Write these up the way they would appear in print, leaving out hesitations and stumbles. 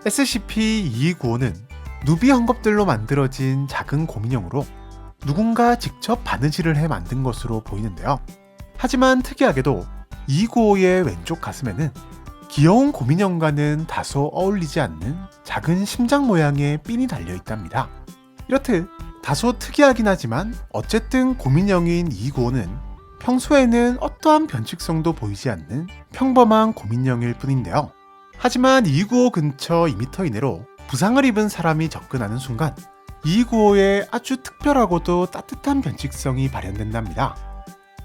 SCP-2295는 누비 헝겊들로 만들어진 작은 곰인형으로 누군가 직접 바느질을 해 만든 것으로 보이는데요. 하지만 특이하게도 295의 왼쪽 가슴에는 귀여운 곰인형과는 다소 어울리지 않는 작은 심장 모양의 핀이 달려 있답니다. 이렇듯 다소 특이하긴 하지만 어쨌든 곰인형인 295는 평소에는 어떠한 변칙성도 보이지 않는 평범한 곰인형일 뿐인데요. 하지만 295 근처 2m 이내로 부상을 입은 사람이 접근하는 순간 295의 아주 특별하고도 따뜻한 변칙성이 발현된답니다.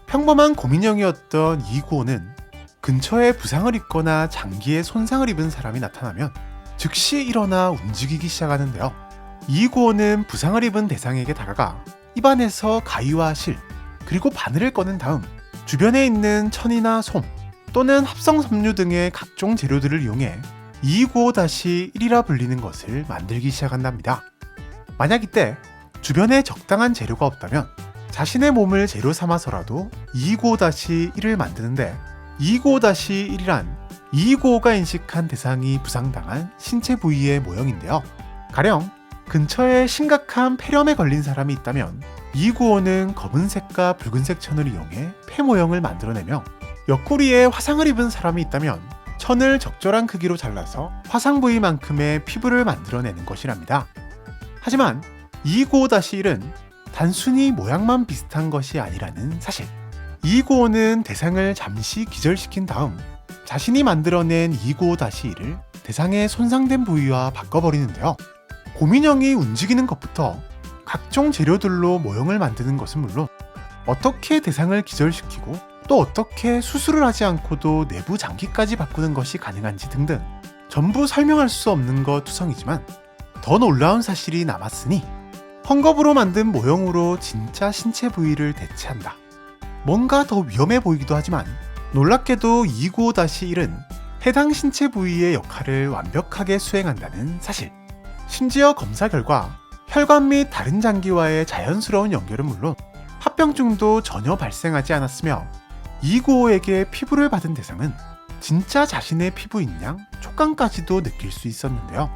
평범한 곰인형이었던 295는 근처에 부상을 입거나 장기에 손상을 입은 사람이 나타나면 즉시 일어나 움직이기 시작하는데요. 295는 부상을 입은 대상에게 다가가 입안에서 가위와 실, 그리고 바늘을 꺼낸 다음 주변에 있는 천이나 솜 또는 합성 섬유 등의 각종 재료들을 이용해 295-1이라 불리는 것을 만들기 시작한답니다. 만약 이때 주변에 적당한 재료가 없다면 자신의 몸을 재료 삼아서라도 295-1을 만드는데 295-1이란 295가 인식한 대상이 부상당한 신체 부위의 모형인데요. 가령 근처에 심각한 폐렴에 걸린 사람이 있다면 295는 검은색과 붉은색 천을 이용해 폐 모형을 만들어내며 옆구리에 화상을 입은 사람이 있다면 천을 적절한 크기로 잘라서 화상 부위만큼의 피부를 만들어내는 것이랍니다. 하지만 295-1은 단순히 모양만 비슷한 것이 아니라는 사실. 295는 대상을 잠시 기절시킨 다음 자신이 만들어낸 295-1을 대상의 손상된 부위와 바꿔버리는데요. 곰인형이 움직이는 것부터 각종 재료들로 모형을 만드는 것은 물론 어떻게 대상을 기절시키고 또 어떻게 수술을 하지 않고도 내부 장기까지 바꾸는 것이 가능한지 등등 전부 설명할 수 없는 것 투성이지만 더 놀라운 사실이 남았으니 헝겊으로 만든 모형으로 진짜 신체 부위를 대체한다. 뭔가 더 위험해 보이기도 하지만 놀랍게도 295-1은 해당 신체 부위의 역할을 완벽하게 수행한다는 사실. 심지어 검사 결과 혈관 및 다른 장기와의 자연스러운 연결은 물론 합병증도 전혀 발생하지 않았으며 295에게 피부를 받은 대상은 진짜 자신의 피부인 양 촉감까지도 느낄 수 있었는데요.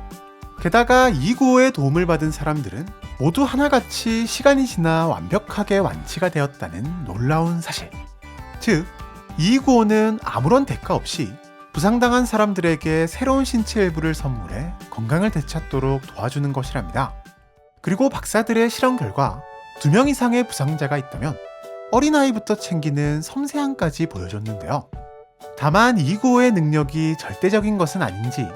게다가 295의 도움을 받은 사람들은 모두 하나같이 시간이 지나 완벽하게 완치가 되었다는 놀라운 사실. 즉, 295는 아무런 대가 없이 부상당한 사람들에게 새로운 신체 일부를 선물해 건강을 되찾도록 도와주는 것이랍니다. 그리고 박사들의 실험 결과 2명 이상의 부상자가 있다면 어린아이부터 챙기는 섬세함까지 보여줬는데요. 다만 295의 능력이 절대적인 것은 아닌지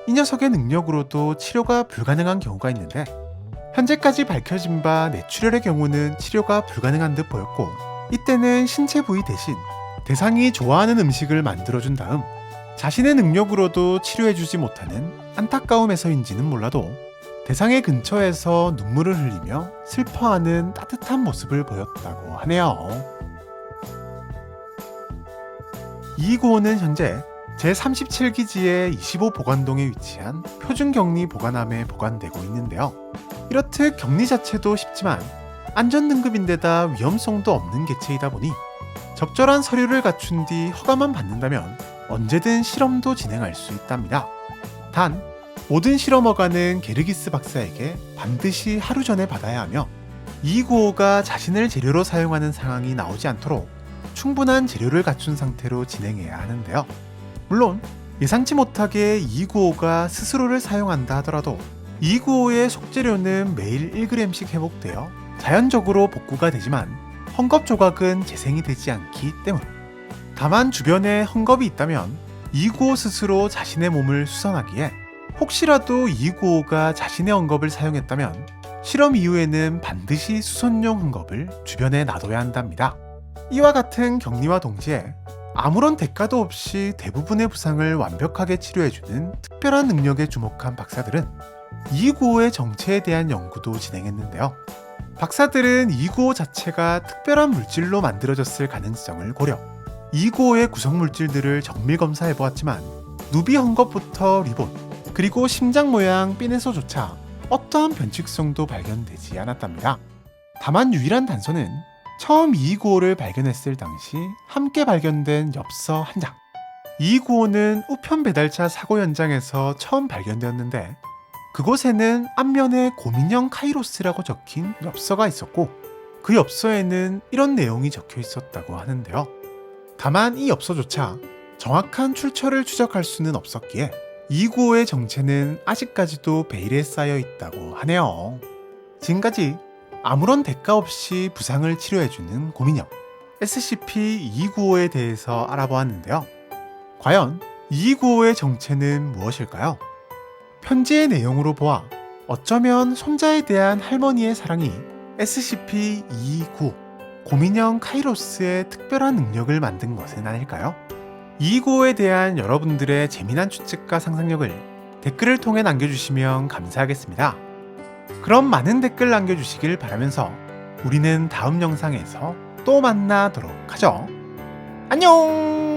이 녀석의 능력으로도 치료가 불가능한 경우가 있는데 현재까지 밝혀진 바 뇌출혈의 경우는 치료가 불가능한 듯 보였고 이때는 신체 부위 대신 대상이 좋아하는 음식을 만들어준 다음 자신의 능력으로도 치료해주지 못하는 안타까움에서인지는 몰라도 대상의 근처에서 눈물을 흘리며 슬퍼하는 따뜻한 모습을 보였다고 하네요. 295는 현재 제37기지의 25 보관동에 위치한 표준격리 보관함에 보관되고 있는데요. 이렇듯 격리 자체도 쉽지만 안전등급인데다 위험성도 없는 개체이다 보니 적절한 서류를 갖춘 뒤 허가만 받는다면 언제든 실험도 진행할 수 있답니다. 단, 모든 실험 허가는 게르기스 박사에게 반드시 하루 전에 받아야 하며 295가 자신을 재료로 사용하는 상황이 나오지 않도록 충분한 재료를 갖춘 상태로 진행해야 하는데요. 물론 예상치 못하게 295가 스스로를 사용한다 하더라도 295의 속재료는 매일 1g씩 회복되어 자연적으로 복구가 되지만 헝겊 조각은 재생이 되지 않기 때문. 다만 주변에 헝겊이 있다면 295 스스로 자신의 몸을 수선하기에 혹시라도 295가 자신의 헝겊을 사용했다면 실험 이후에는 반드시 수선용 헝겊을 주변에 놔둬야 한답니다. 이와 같은 격리와 동시에 아무런 대가도 없이 대부분의 부상을 완벽하게 치료해주는 특별한 능력에 주목한 박사들은 295의 정체에 대한 연구도 진행했는데요. 박사들은 295 자체가 특별한 물질로 만들어졌을 가능성을 고려 295의 구성 물질들을 정밀 검사해보았지만 누비 헝겊부터 리본 그리고 심장 모양 핀에서조차 어떠한 변칙성도 발견되지 않았답니다. 다만 유일한 단서는 처음 295를 발견했을 당시 함께 발견된 엽서 한 장. 295는 우편 배달차 사고 현장에서 처음 발견되었는데 그곳에는 앞면에 고민형 카이로스라고 적힌 엽서가 있었고 그 엽서에는 이런 내용이 적혀 있었다고 하는데요. 다만 이 엽서조차 정확한 출처를 추적할 수는 없었기에 295의 정체는 아직까지도 베일에 쌓여 있다고 하네요. 지금까지 아무런 대가 없이 부상을 치료해주는 고민형 SCP-295에 대해서 알아보았는데요. 과연 295의 정체는 무엇일까요? 편지의 내용으로 보아 어쩌면 손자에 대한 할머니의 사랑이 SCP-229 고민형 카이로스의 특별한 능력을 만든 것은 아닐까요? 295에 대한 여러분들의 재미난 추측과 상상력을 댓글을 통해 남겨주시면 감사하겠습니다. 그럼 많은 댓글 남겨주시길 바라면서 우리는 다음 영상에서 또 만나도록 하죠. 안녕!